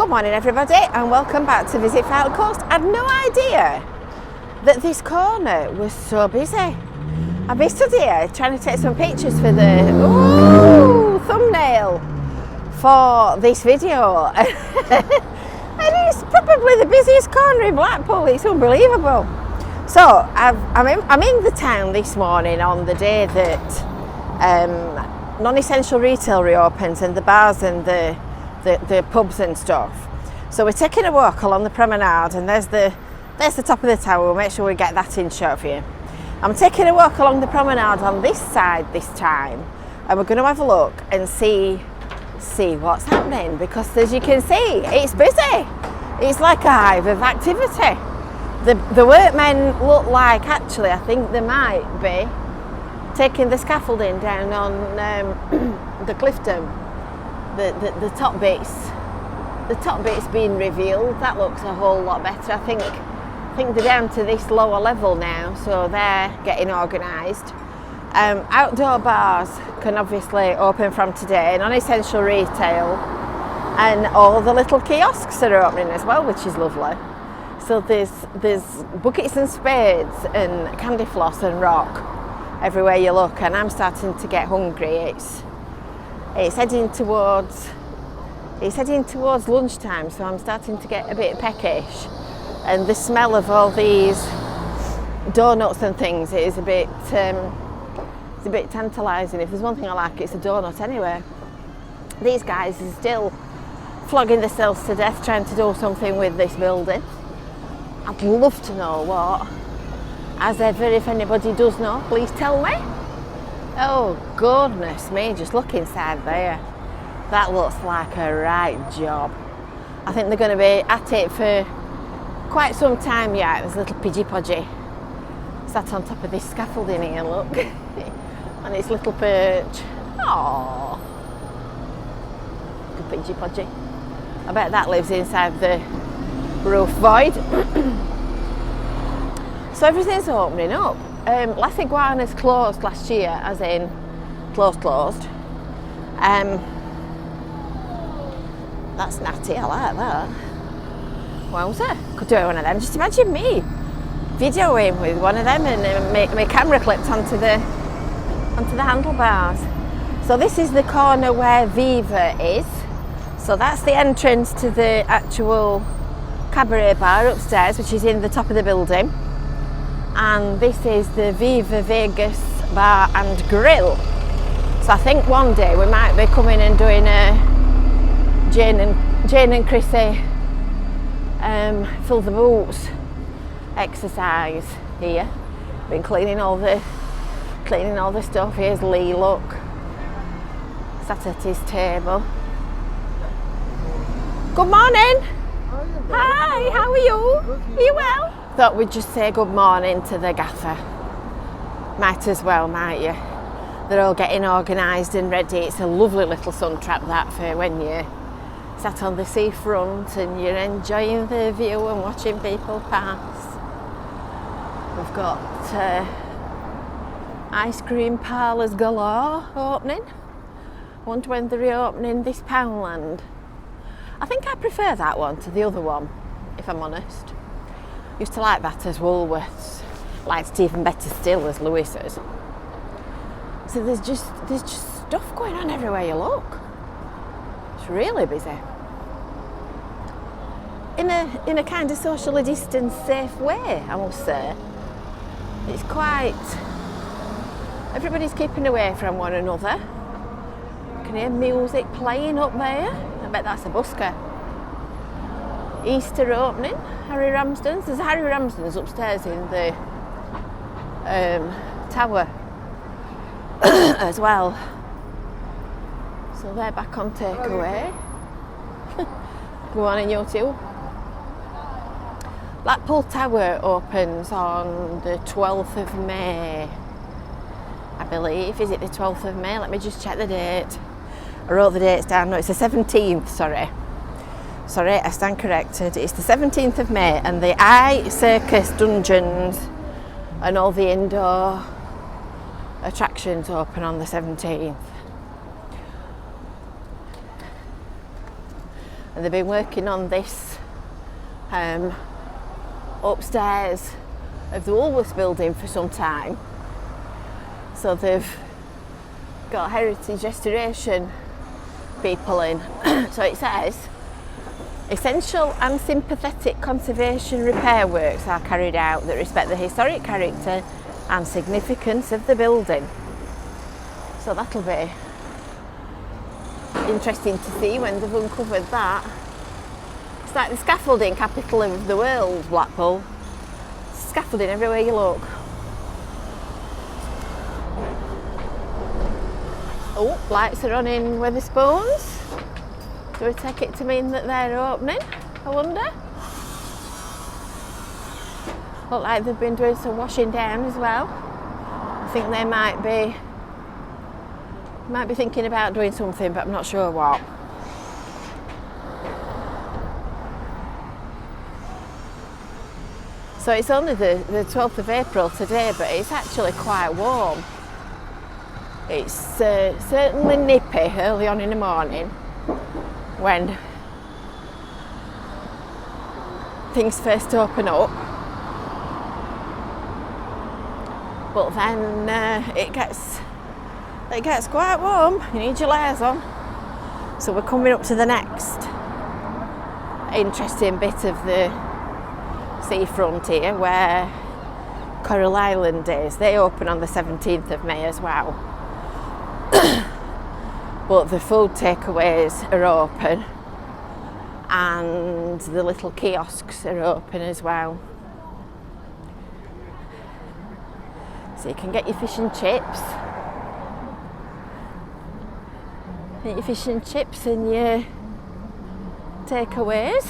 Good morning everybody and welcome back to Visit FYLDE Coast. I had no idea that this corner was so busy. I've been stood here trying to take some pictures for the thumbnail for this video and it's probably the busiest corner in Blackpool. It's unbelievable. So I'm in the town this morning on the day that non-essential retail reopens and the bars and the pubs and stuff. So we're taking a walk along the promenade and there's the top of the tower. We'll make sure we get that in shot for you. I'm taking a walk along the promenade on this side this time and we're going to have a look and see what's happening, because as you can see it's busy. It's like a hive of activity. The workmen look like, actually I think they might be taking the scaffolding down on the Clifton. The top bits being revealed. That looks a whole lot better. I think they're down to this lower level now, so they're getting organised. Outdoor bars can obviously open from today, non-essential retail, and all the little kiosks are opening as well, which is lovely. So there's buckets and spades and candy floss and rock everywhere you look, and I'm starting to get hungry. It's heading towards lunchtime, so I'm starting to get a bit peckish, and the smell of all these donuts and things is a bit tantalising. If there's one thing I like, it's a donut anyway. These guys are still flogging themselves to death trying to do something with this building. I'd love to know what. As ever, if anybody does know, please tell me. Oh goodness me, just look inside there. That looks like a right job. I think they're going to be at it for quite some time yet. There's a little pidgey podgy sat on top of this scaffolding here, look. On its little perch. Aww. Little pidgey podgy. I bet that lives inside the roof void. So everything's opening up. La Iguana's closed last year, as in closed. That's natty, I like that. Wowzer, could do one of them. Just imagine me videoing with one of them and make my camera clipped onto the handlebars. So this is the corner where Viva is. So that's the entrance to the actual cabaret bar upstairs, which is in the top of the building. And this is the Viva Vegas Bar and Grill. So I think one day we might be coming and doing a Jane and Chrissy fill the boots exercise here. Been cleaning all the stuff. Here's Lee, look, sat at his table. Good morning. Hi, how are you? Are you well? Thought we'd just say good morning to the gaffer. Might as well, might you? They're all getting organised and ready. It's a lovely little sun trap that for when you're sat on the seafront and you're enjoying the view and watching people pass. We've got ice cream parlours galore opening. Wonder when they're reopening this Poundland. I think I prefer that one to the other one, if I'm honest. Used to like that as Woolworths. Liked it even better still as Lewis's. So there's just stuff going on everywhere you look. It's really busy. In a kind of socially distanced, safe way, I must say. It's quite. Everybody's keeping away from one another. You can hear music playing up there. I bet that's a busker. Easter opening, Harry Ramsden's. There's a Harry Ramsden's upstairs in the tower as well. So they're back on takeaway. Go on in, you two. Blackpool Tower opens on the 12th of May, I believe. Is it the 12th of May? Let me just check the date. I wrote the dates down. No, it's the 17th, sorry, I stand corrected. It's the 17th of May, and the Circus Dungeons and all the indoor attractions open on the 17th. and they've been working on this upstairs of the Woolworths building for some time. So they've got heritage restoration people in. So it says, essential and sympathetic conservation repair works are carried out that respect the historic character and significance of the building. So that'll be interesting to see when they've uncovered that. It's like the scaffolding capital of the world, Blackpool. Scaffolding everywhere you look. Oh, lights are on in Wetherspoons. Do we take it to mean that they're opening, I wonder? Look like they've been doing some washing down as well. I think they might be thinking about doing something, but I'm not sure what. So it's only the 12th of April today, but it's actually quite warm. It's certainly nippy early on in the morning when things first open up. But then it gets quite warm. You need your layers on. So we're coming up to the next interesting bit of the seafront here, where Coral Island is. They open on the 17th of May as well. But the food takeaways are open and the little kiosks are open as well. So you can get your fish and chips. Get your fish and chips and your takeaways.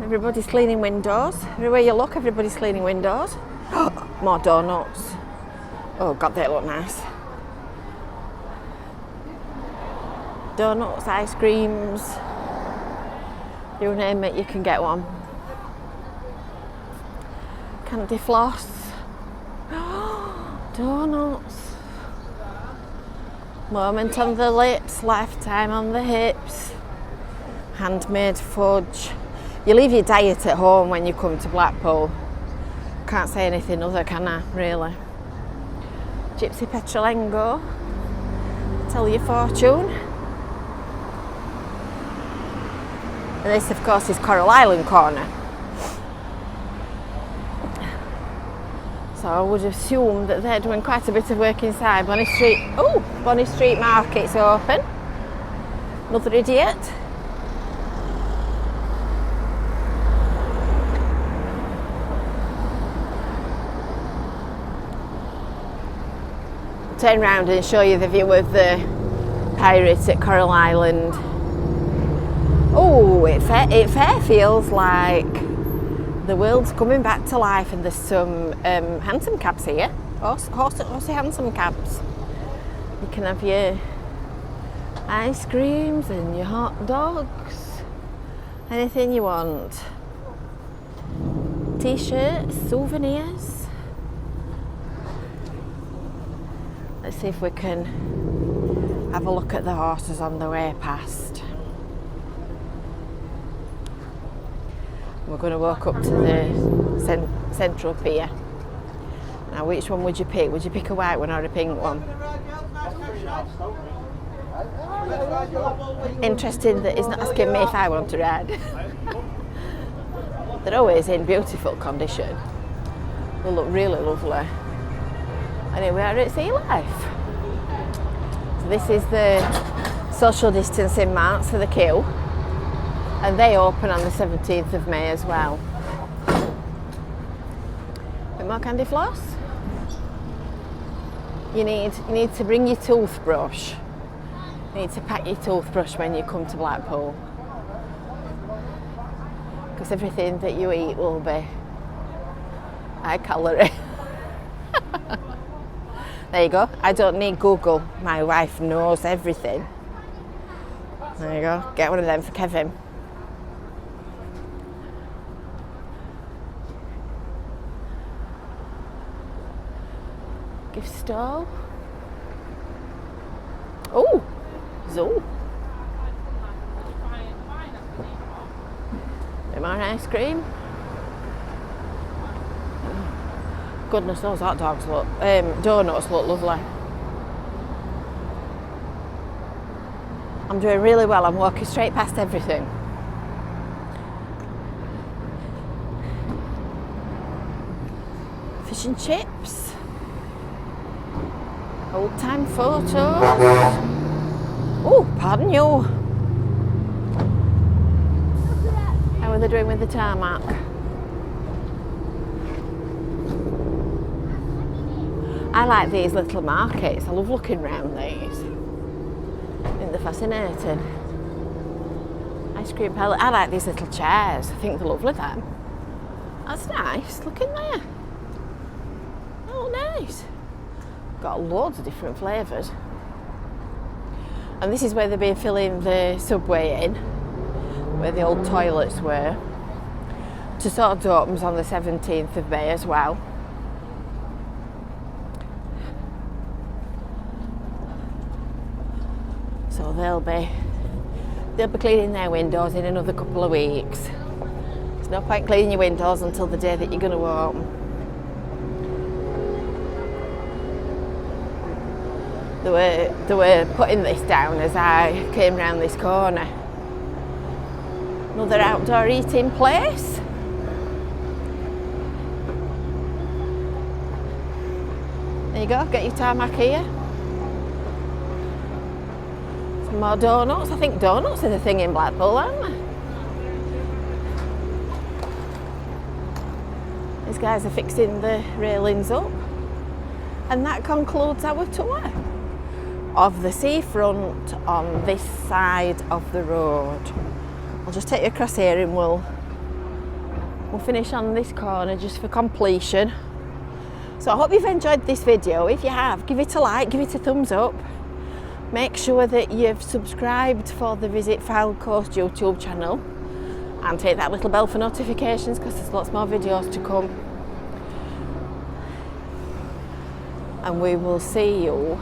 Everybody's cleaning windows. Everywhere you look, everybody's cleaning windows. More donuts. Oh God, they look nice. Donuts, ice creams, you name it, you can get one. Candy floss. Donuts. Moment on the lips, lifetime on the hips. Handmade fudge. You leave your diet at home when you come to Blackpool. Can't say anything other, can I, really? Gypsy Petrolengo. Tell your fortune. And this, of course, is Coral Island Corner. So I would assume that they're doing quite a bit of work inside. Bonny Street. Oh, Bonny Street Market's open. Another idiot. Turn round and show you the view of the pirates at Coral Island. Oh, it fair feels like the world's coming back to life, and there's some hansom cabs here. Horsey hansom cabs. You can have your ice creams and your hot dogs, anything you want. T-shirts, souvenirs. Let's see if we can have a look at the horses on the way past. We're going to walk up to the central pier. Now, which one would you pick? Would you pick a white one or a pink one? Interesting that he's not asking me if I want to ride. They're always in beautiful condition. They look really lovely. Anyway, we're at Sea Life. So this is the social distancing marks for the queue. And they open on the 17th of May as well. Bit more candy floss. You need to bring your toothbrush. You need to pack your toothbrush when you come to Blackpool, because everything that you eat will be high calorie. There you go. I don't need Google. My wife knows everything. There you go. Get one of them for Kevin. Gift stall. Oh, zoo. Bit more ice cream. Goodness, those hot dogs look, donuts look lovely. I'm doing really well, I'm walking straight past everything. Fish and chips. Old time photos. Oh, pardon you. How are they doing with the tarmac? I like these little markets. I love looking round these. I think they're fascinating. Ice cream pallet. I like these little chairs. I think they're lovely, them. That's nice. Look in there. Oh, nice. Got loads of different flavours. And this is where they've been filling the subway in, where the old toilets were. Tussauds opens on the 17th of May as well. So they'll be cleaning their windows in another couple of weeks. There's no point cleaning your windows until the day that you're going to open. They were putting this down as I came round this corner. Another outdoor eating place. There you go, get your tarmac here. Some more donuts. I think donuts are the thing in Blackpool, aren't they? These guys are fixing the railings up. And that concludes our tour of the seafront on this side of the road. I'll just take you across here and we'll finish on this corner just for completion. So I hope you've enjoyed this video. If you have, give it a like, give it a thumbs up. Make sure that you've subscribed for the Visit FYLDE Coast YouTube channel and hit that little bell for notifications because there's lots more videos to come. And we will see you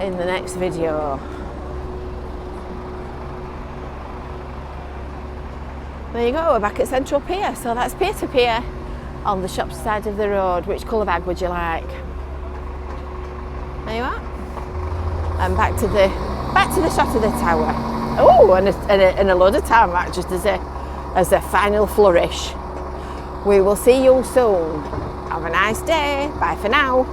in the next video. There you go, we're back at Central Pier. So that's pier to pier on the shop side of the road. Which colour bag would you like? There you are. And back to the shot of the tower. Oh, and a load of tarmac just as a final flourish. We will see you soon. Have a nice day. Bye for now.